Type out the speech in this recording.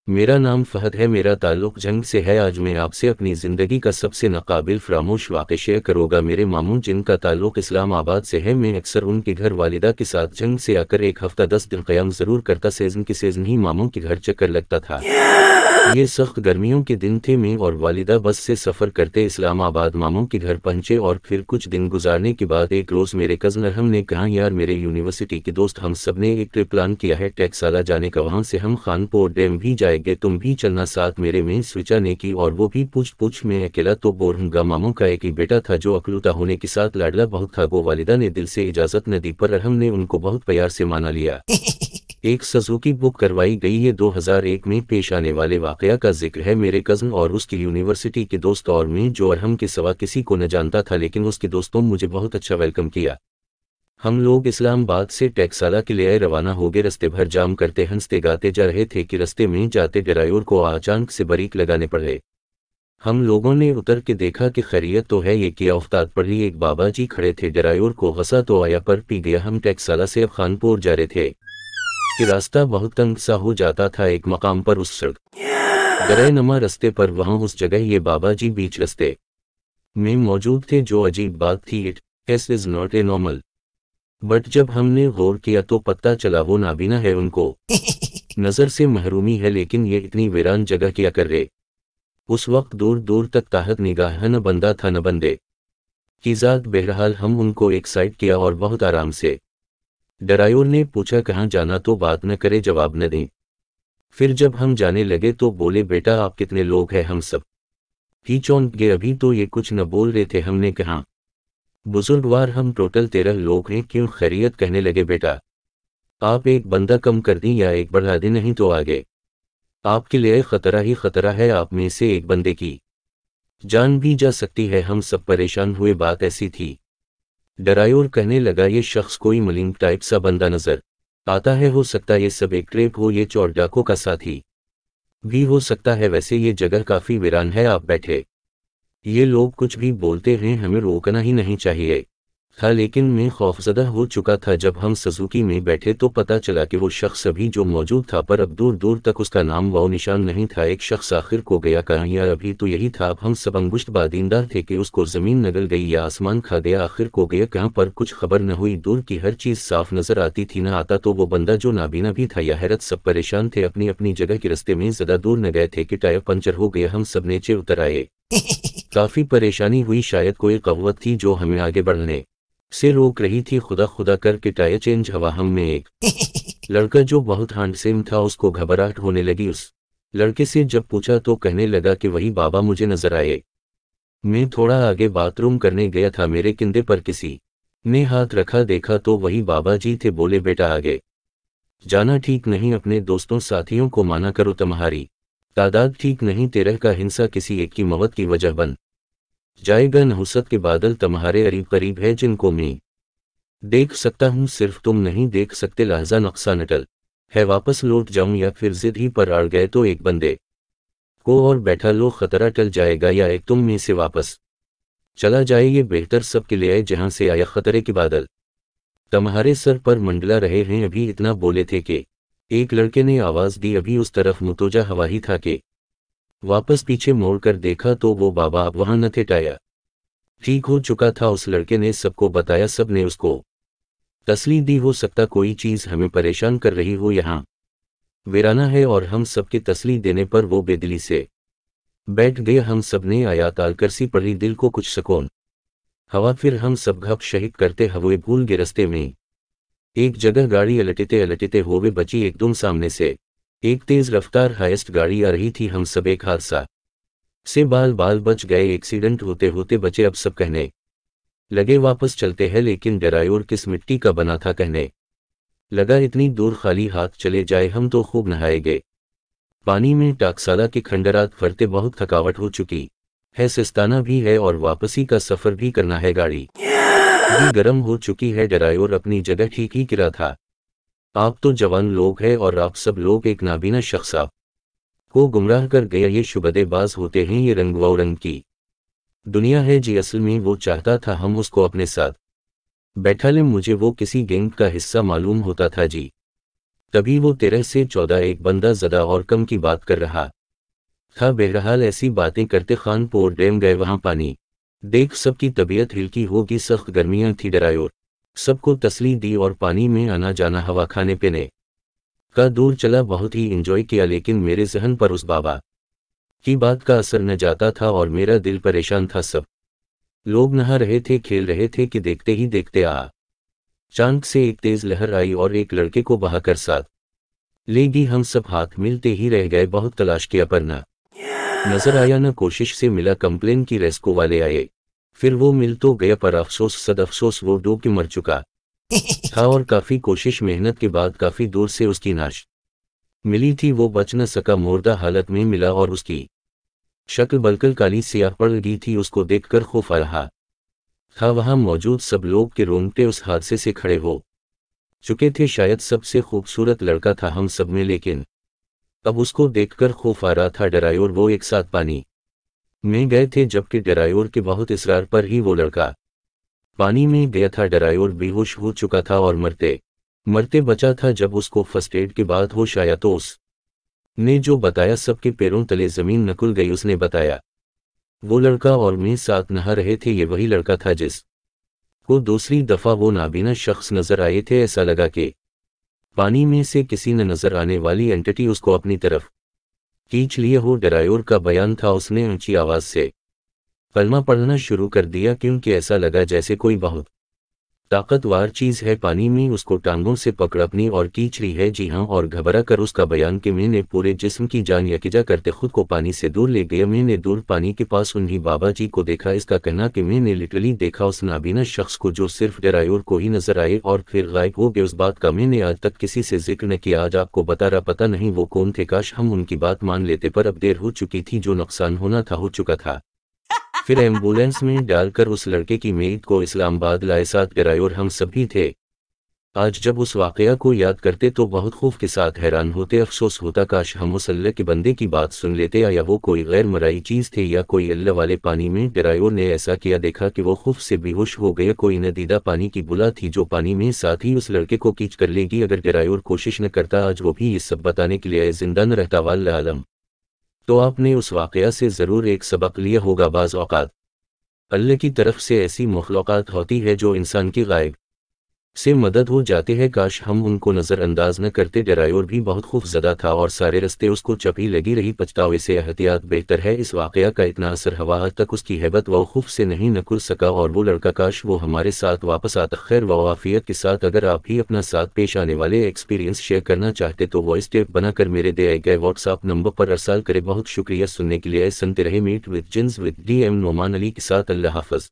मेरा नाम फहद है। मेरा ताल्लुक जंग से है। आज मैं आपसे अपनी ज़िंदगी का सबसे नाकाबिल फरामोश वाक़या शेयर करूँगा। मेरे मामू जिनका ताल्लुक इस्लामाबाद से है, मैं अक्सर उनके घर वालिदा के साथ जंग से आकर एक हफ़्ता 10 दिन क़याम ज़रूर करता। सीज़न के सीज़न ही मामू के घर चक्कर लगता था। ये सख्त गर्मियों के दिन थे। मैं और वालिदा बस से सफ़र करते इस्लामाबाद मामू के घर पहुँचे और फिर कुछ दिन गुजारने के बाद एक रोज़ मेरे कज़न अरहम ने कहा, यार मेरे यूनिवर्सिटी के दोस्त हम सब ने एक ट्रिप प्लान किया है टेक्साला जाने का, वहाँ से हम खानपुर डैम भी जाएंगे, तुम भी चलना साथ। मेरे में स्विचा ने की और वो भी पूछ मैं अकेला तो बोर हूँगा। मामू का एक ही बेटा था जो अकलूता होने के साथ लाडला बहुत था। वो वालिदा ने दिल से इजाज़त न दी पर अरहम ने उनको बहुत प्यार से माना लिया। एक सुजुकी बुक करवाई गई। ये 2001 में पेश आने वाले वाकया का जिक्र है। मेरे कज़न और उसकी यूनिवर्सिटी के दोस्त और मैं, जो अरहम के सिवा किसी को न जानता था, लेकिन उसके दोस्तों मुझे बहुत अच्छा वेलकम किया। हम लोग इस्लामाबाद से टेक्साला के लिए रवाना हो गए। रास्ते भर जाम करते हंसते गाते जा रहे थे कि रास्ते में जाते ड्राइवर को अचानक से ब्रेक लगाने पड़े। हम लोगों ने उतर के देखा कि खैरियत तो है। ये कि औफ्ताद पड़ी एक बाबा जी खड़े थे। ड्राइवर को गुस्सा तो आया पर पी गया। हम टेक्साला से अब खानपुर जा रहे थे कि रास्ता बहुत तंग सा हो जाता था। एक मकाम पर उस सड़क गरे नमा रास्ते पर वहां उस जगह ये बाबा जी बीच रास्ते में मौजूद थे। जो अजीब बात थी, it is not a normal, but जब हमने गौर किया तो पता चला वो नाबीना है। उनको नजर से महरूमी है, लेकिन ये इतनी वीरान जगह क्या कर रहे। उस वक्त दूर दूर तक ताहत निगाह न बंदा था न बंदे की जात। बहरहाल हम उनको एक साइड किया और बहुत आराम से ड्राइवर ने पूछा कहाँ जाना, तो बात न करे, जवाब न दें। फिर जब हम जाने लगे तो बोले, बेटा आप कितने लोग हैं। हम सब ही चौंक गए। अभी तो ये कुछ न बोल रहे थे। हमने कहा, बुजुर्गवार हम टोटल 13 लोग हैं। क्यों खैरियत। कहने लगे, बेटा आप एक बंदा कम कर दी या एक बढ़ा दी, नहीं तो आगे आपके लिए खतरा ही खतरा है। आप में से एक बंदे की जान भी जा सकती है। हम सब परेशान हुए। बात ऐसी थी, ड्राइवर कहने लगा, ये शख्स कोई मलिंग टाइप सा बंदा नजर आता है। हो सकता है ये सब एक ट्रेप हो, ये चोर डाकों का साथी भी हो सकता है। वैसे ये जगह काफी वीरान है। आप बैठे ये लोग कुछ भी बोलते हैं, हमें रोकना ही नहीं चाहिए था। लेकिन मैं खौफजदा हो चुका था। जब हम सुजुकी में बैठे तो पता चला कि वो शख्स अभी जो मौजूद था, पर अब दूर दूर तक उसका नाम व निशान नहीं था। एक शख्स आखिर को गया कहाँ, यार अभी तो यही था। अब हम सब अंगुश्त बादींदार थे कि उसको जमीन नगल गई या आसमान खा गया। आखिर को गया कहाँ, पर कुछ खबर न हुई। दूर की हर चीज साफ नजर आती थी, न आता तो वो बंदा जो नाबीना भी था या हैरत। सब परेशान थे, अपनी अपनी जगह के रास्ते में ज्यादा दूर न गए थे कि टायर पंचर हो गया। हम सब नीचे उतर आए। काफी परेशानी हुई, शायद कोई कव्वत थी जो हमें आगे बढ़ने से रोक रही थी। खुदा खुदा करके टायर चेंज हवा। हम में एक लड़का जो बहुत हैंडसम था, उसको घबराहट होने लगी। उस लड़के से जब पूछा तो कहने लगा कि वही बाबा मुझे नजर आए। मैं थोड़ा आगे बाथरूम करने गया था, मेरे कंधे पर किसी ने हाथ रखा, देखा तो वही बाबा जी थे। बोले, बेटा आगे जाना ठीक नहीं, अपने दोस्तों साथियों को माना करो, तुम्हारी तादाद ठीक नहीं। तेरह का हिंसा किसी एक की मौत की वजह बन जाएगा। नहुसत के बादल तुम्हारे करीब करीब है, जिनको मैं देख सकता हूँ, सिर्फ तुम नहीं देख सकते। लहजा नक्शा नटल है, वापस लौट जाऊं या फिर जिद ही पर अड़ गए तो एक बंदे को और बैठा लो, खतरा टल जाएगा। या एक तुम में से वापस चला जाए, ये बेहतर सबके लिए है। जहां से आया खतरे के बादल तुम्हारे सर पर मंडला रहे हैं। अभी इतना बोले थे कि एक लड़के ने आवाज दी। अभी उस तरफ मुतोजा हवा ही था कि वापस पीछे मोड़कर देखा तो वो बाबा अब वहां न थे। टाया ठीक हो चुका था। उस लड़के ने सबको बताया, सब ने उसको तसल्ली दी। हो सकता कोई चीज हमें परेशान कर रही हो, यहाँ वीराना है। और हम सबके तसल्ली देने पर वो बेदिली से बैठ गए। हम सब ने आयात अल कुर्सी पढ़ी, दिल को कुछ सुकून हवा। फिर हम सब घप शहीद करते हुए भूल गए। रास्ते में एक जगह गाड़ी अलटते अलटते हुए बची एकदम सामने से एक तेज रफ्तार हाईएस्ट गाड़ी आ रही थी। हम सब एक हादसा से बाल बाल बच गए, एक्सीडेंट होते होते बचे। अब सब कहने लगे वापस चलते हैं, लेकिन ड्राइवर किस मिट्टी का बना था। कहने लगा, इतनी दूर खाली हाथ चले जाए, हम तो खूब नहाए गए पानी में। टाकसाला के खंडरात फरते बहुत थकावट हो चुकी है, सिस्ताना भी है और वापसी का सफर भी करना है। गाड़ी भी गर्म हो चुकी है। ड्राइवर अपनी जगह ठीक ही गिरा था। आप तो जवान लोग हैं और आप सब लोग एक नाबीना शख्स आप को गुमराह कर गया। ये शुबदेबाज होते हैं, ये रंग व रंग की दुनिया है जी। असल में वो चाहता था हम उसको अपने साथ बैठा लें। मुझे वो किसी गैंग का हिस्सा मालूम होता था जी। तभी वो 13 से 14 एक बंदा ज़्यादा और कम की बात कर रहा था। बहरहाल ऐसी बातें करते खानपुर डैम गए, वहां पानी देख सबकी तबीयत हिलकी होगी, सख्त गर्मियां थी। ड्राइवर सबको तसल्ली दी और पानी में आना जाना हवा खाने पीने का दूर चला, बहुत ही इंजॉय किया। लेकिन मेरे जहन पर उस बाबा की बात का असर न जाता था और मेरा दिल परेशान था। सब लोग नहा रहे थे, खेल रहे थे कि देखते ही देखते अचानक से एक तेज लहर आई और एक लड़के को बहाकर साथ ले गई। हम सब हाथ मिलते ही रह गए, बहुत तलाश किया पर न नजर आया, न कोशिश से मिला। कंप्लेन की रेस्क्यू वाले आए, फिर वो मिल तो गया पर अफसोस सद अफसोस वो डूब के मर चुका था और काफी कोशिश मेहनत के बाद काफी दूर से उसकी नाश मिली थी। वो बच न सका, मुर्दा हालत में मिला और उसकी शक्ल बलकल काली सियाह पड़ गई थी। उसको देखकर खौफ आ रहा था। वहां मौजूद सब लोग के रोंगटे उस हादसे से खड़े हो चुके थे। शायद सबसे खूबसूरत लड़का था हम सब में, लेकिन अब उसको देखकर खौफ आ रहा था। ड्राइवर वो एक साथ पानी में गए थे, जबकि ड्राइवर के बहुत इसरार पर ही वो लड़का पानी में गया था। ड्राइवर बेहोश हो चुका था और मरते मरते बचा था। जब उसको फर्स्ट एड के बाद होश आया तो उसने जो बताया, सबके पैरों तले जमीन नकुल गई। उसने बताया वो लड़का और मैं साथ नहा रहे थे, ये वही लड़का था जिस को दूसरी दफा वो नाबीना शख्स नजर आए थे। ऐसा लगा कि पानी में से किसी न नजर आने वाली एंटिटी उसको अपनी तरफ खींच लिए हो। ड्राइवर का बयान था, उसने ऊंची आवाज से कलमा पढ़ना शुरू कर दिया, क्योंकि ऐसा लगा जैसे कोई बहुत ताकतवर चीज है पानी में उसको टांगों से पकड़ अपनी और खींच रही है। जी हाँ, और घबरा कर उसका बयान कि मैंने पूरे जिस्म की जान यकिजा करते खुद को पानी से दूर ले गया। मैंने दूर पानी के पास उन्हीं बाबा जी को देखा। इसका कहना कि मैंने लिटरली देखा उस नाबीना शख्स को जो सिर्फ ड्राइवर को ही नजर आए और फिर गायब हो गए। उस बात का मैंने आज तक किसी से जिक्र न किया, आज आपको बता रहा। पता नहीं वो कौन थे, काश हम उनकी बात मान लेते, पर अब देर हो चुकी थी। जो नुकसान होना था हो चुका था। फिर एम्बुलेंस में डालकर उस लड़के की मेद को इस्लामाबाद लाए, साथ ड्राइवर हम सभी थे। आज जब उस वाकया को याद करते तो बहुत खौफ के साथ हैरान होते, अफसोस होता काश हम उस अल्लाह के बंदे की बात सुन लेते, या वो कोई गैर मराई चीज़ थे या कोई अल्लाह वाले पानी में। ड्राइवर ने ऐसा किया, देखा कि वो खौफ से बेहोश हो गया। कोई नदीदा पानी की बुला थी जो पानी में साथ ही उस लड़के को खींच कर लेगी। अगर ड्राइवर कोशिश न करता, आज वो भी ये सब बताने के लिए जिंदा न रहता। वाल्ला आलम। तो आपने उस वाकया से ज़रूर एक सबक लिया होगा। बाज़ औक़ात अल्लाह की तरफ से ऐसी मखलूक़ात होती है जो इंसान की गायब से मदद हो जाते हैं, काश हम उनको नज़रअंदाज न करते। ड्राइवर भी बहुत खौफज़दा था और सारे रास्ते उसको चपी लगी रही। पछतावे से एहतियात बेहतर है। इस वाकया का इतना असर हवा आज तक उसकी हैबत व खौफ से नहीं नकुल सका। और वो लड़का काश वो हमारे साथ वापस आता। खैर व आफियत के साथ। अगर आप भी अपना साथ पेश आने वाले एक्सपीरियंस शेयर करना चाहते तो वॉइस टेप बनाकर मेरे दिए गए व्हाट्सएप नंबर पर अरसाल करें। बहुत शुक्रिया सुनने के लिए। सुनते रहे मीट विद जिन्स विद DM नोमान अली के साथ। अल्लाह हाफ़िज़।